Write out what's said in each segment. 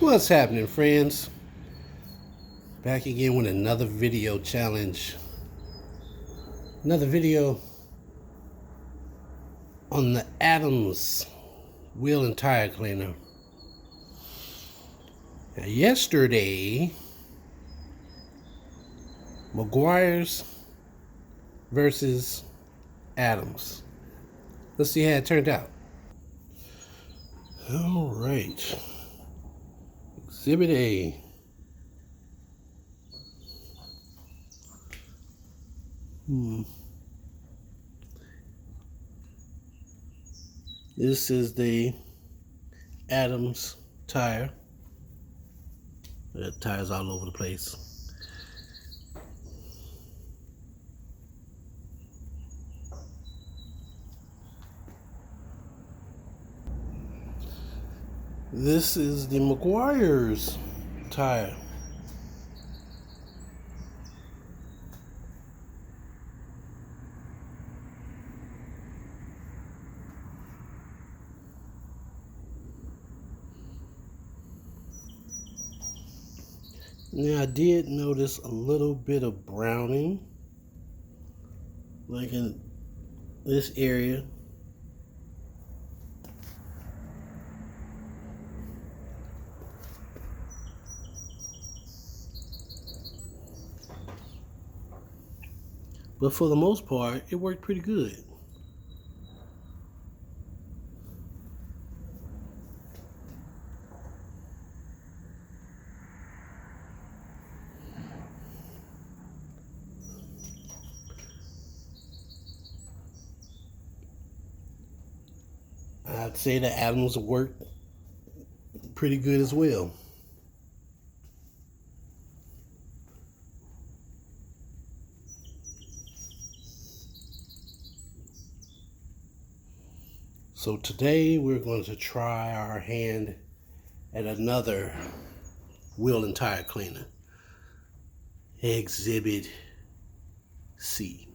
What's happening, friends? Back again with another video challenge. Another video on the Adams wheel and tire cleaner. Now, yesterday, Meguiar's versus Adams. Let's see how it turned out. All right. Exhibit A. This is the Adams tire. The tires all over the place. This is the Meguiar's tire. Now I did notice a little bit of browning, like in this area. But for the most part, it worked pretty good. I'd say the Adams worked pretty good as well. So today we're going to try our hand at another wheel and tire cleaner. Exhibit C.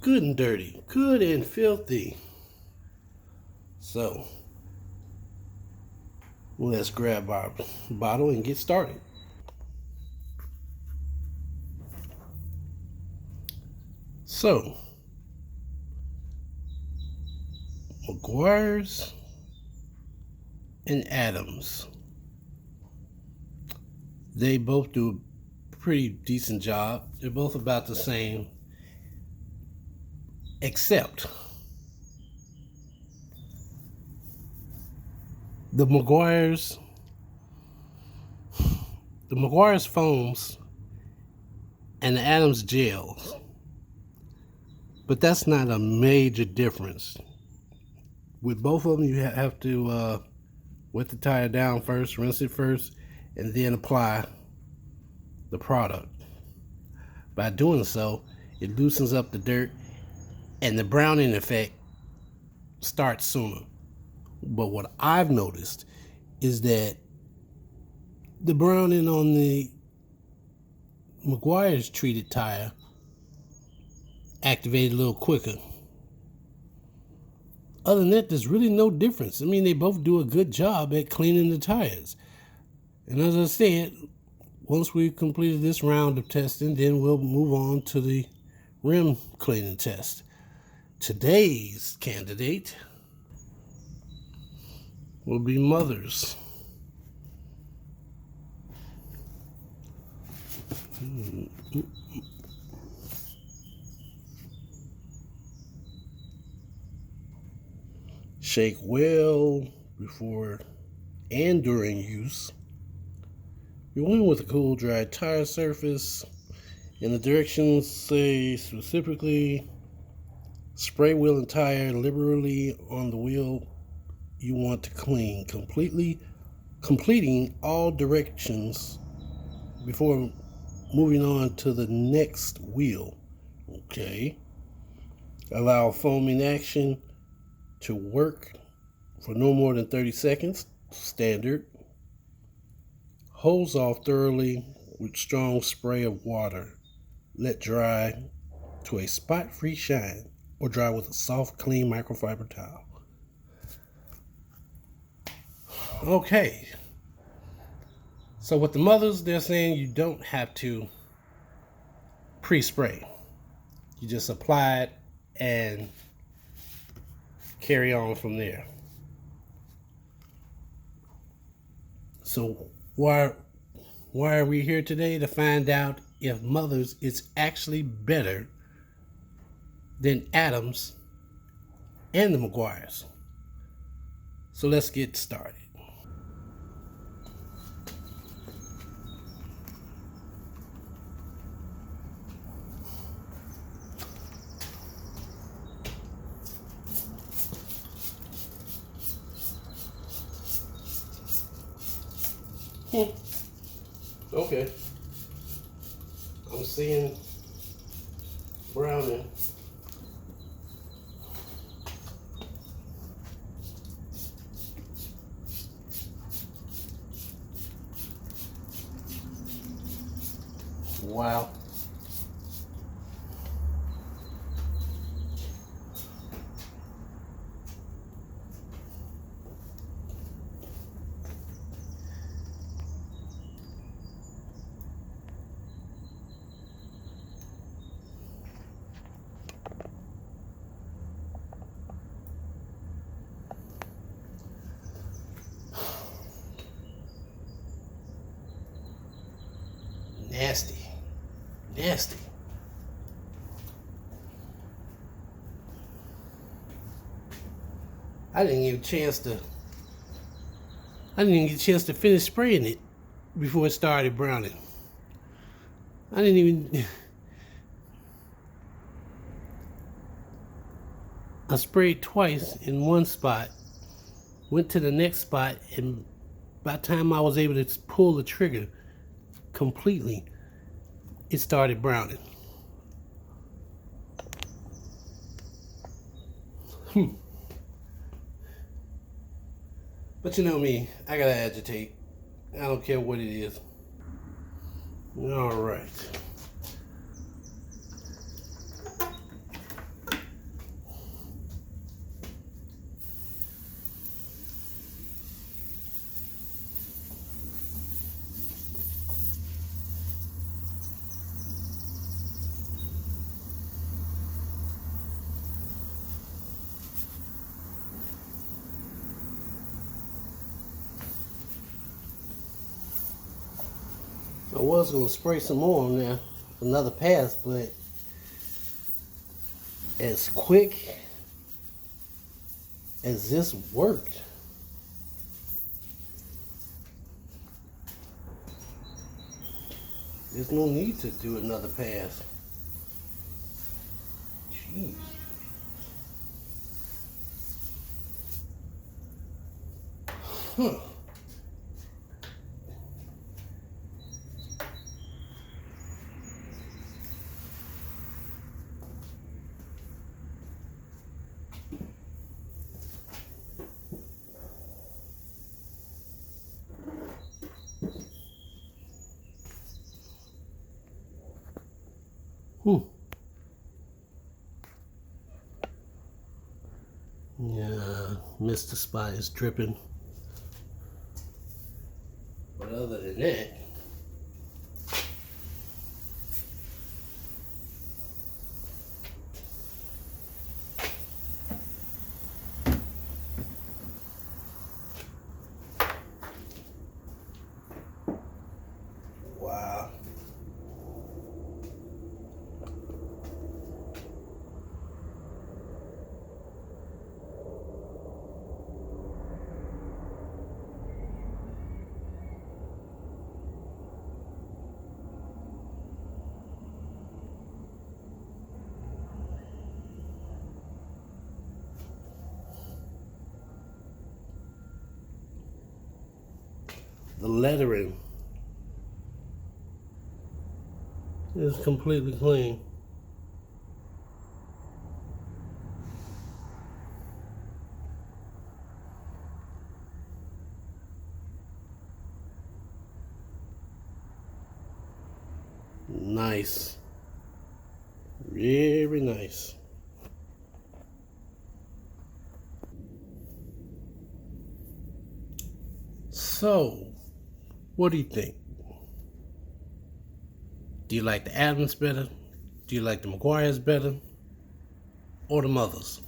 Good and dirty, good and filthy. So let's grab our bottle and get started. So, Meguiar's and Adams, they both do a pretty decent job. They're both about the same, except the Meguiar's foams and the Adams gels. But that's not a major difference. With both of them, you have to wet the tire down first, rinse it first, and then apply the product. By doing so, it loosens up the dirt, and the browning effect starts sooner. But what I've noticed is that the browning on the Meguiar's treated tire activated a little quicker. Other than that, there's really no difference. I mean, they both do a good job at cleaning the tires. And as I said, once we've completed this round of testing, then we'll move on to the rim cleaning test. Today's candidate will be Mother's. Shake well before and during use. You're going with a cool, dry tire surface. And the directions say specifically, spray wheel and tire liberally on the wheel you want to clean, completing all directions before moving on to the next wheel. Okay. Allow foaming action to work for no more than 30 seconds, standard. Hose off thoroughly with strong spray of water. Let dry to a spot-free shine. or dry with a soft, clean microfiber towel. Okay. So with the mothers, they're saying you don't have to pre-spray. You just apply it and carry on from there. So why are we here today? To find out if mothers is actually better than Adams and the Meguiars. So let's get started. Okay. I'm seeing browning. Wow. Nasty. Nasty. I didn't get a chance to finish spraying it before it started browning. I didn't even I sprayed twice in one spot, went to the next spot, and by the time I was able to pull the trigger completely, it started browning. But you know me, I gotta agitate. I don't care what it is. All right. I was gonna spray some more on there, another pass, but as quick as this worked, there's no need to do another pass. Jeez. Huh. Yeah, missed the spot is dripping. But other than that, wow. The lettering is completely clean. Nice. Very nice. So, what do you think? Do you like the Adams better? Do you like the Meguiar's better? Or the Mothers?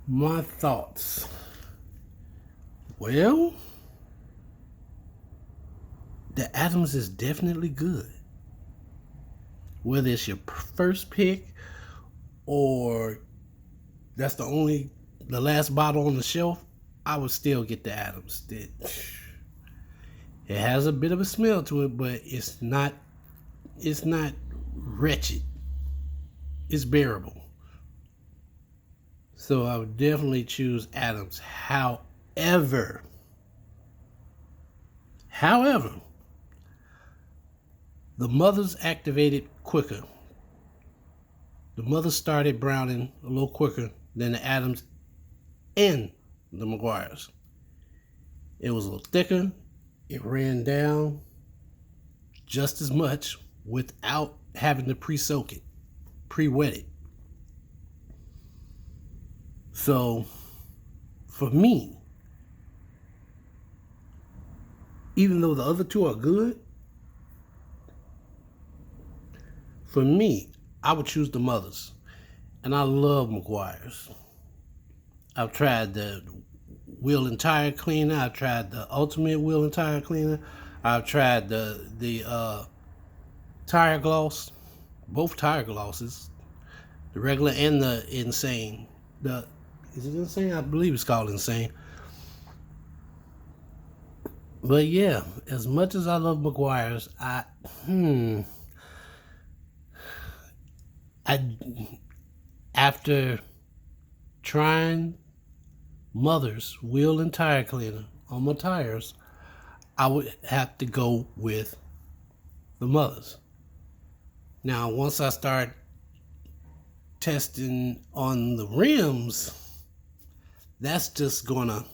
My thoughts. Well, the Adams is definitely good. Whether it's your first pick or that's the last bottle on the shelf, I would still get the Adams. It has a bit of a smell to it, but it's not wretched. It's bearable. So I would definitely choose Adams. However, the Mothers activated quicker. The Mothers started browning a little quicker than the Adams and the Meguiar's. It was a little thicker. It ran down just as much without having to pre-soak it, pre-wet it. So, for me, even though the other two are good, for me, I would choose the Mothers. And I love Meguiar's. I've tried the wheel and tire cleaner. I've tried the ultimate wheel and tire cleaner. I've tried the tire gloss, both tire glosses, the regular and the Insane. Is it Insane? I believe it's called Insane. But yeah, as much as I love Meguiar's, after trying Mother's wheel and tire cleaner on my tires, I would have to go with the Mothers. Now, once I start testing on the rims, that's just gonna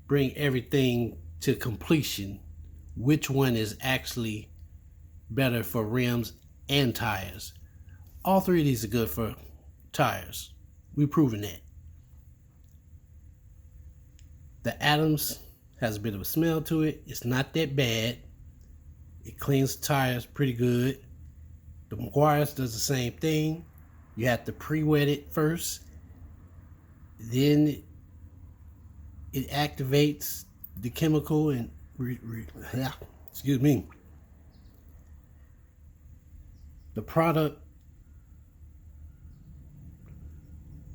bring everything to completion. Which one is actually better for rims and tires? All three of these are good for tires. We've proven that. The Adams has a bit of a smell to it. It's not that bad. It cleans the tires pretty good. The Meguiar's does the same thing. You have to pre-wet it first. Then it activates the chemical and the product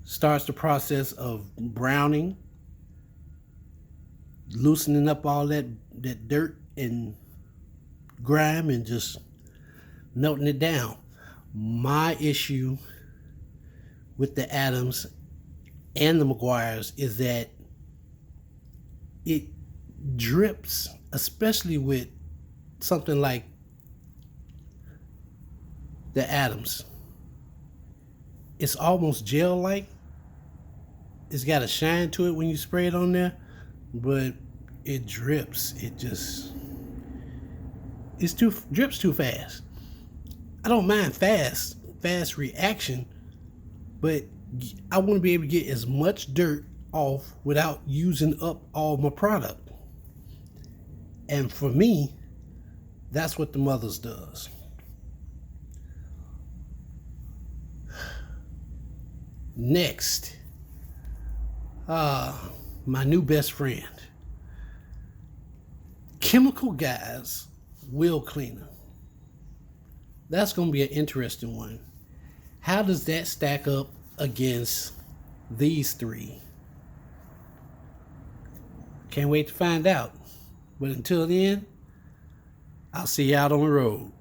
starts the process of browning, loosening up all that dirt and grime and just melting it down. My issue with the Adams and the Meguiar's is that it drips, especially with something like the Adams. It's almost gel-like. It's got a shine to it when you spray it on there, but it drips. Drips too fast. I don't mind fast reaction, but I want to be able to get as much dirt off without using up all my product. And for me, that's what the Mothers does. Next, my new best friend, Chemical Guys Wheel Cleaner. That's going to be an interesting one. How does that stack up against these three? Can't wait to find out. But until then, I'll see you out on the road.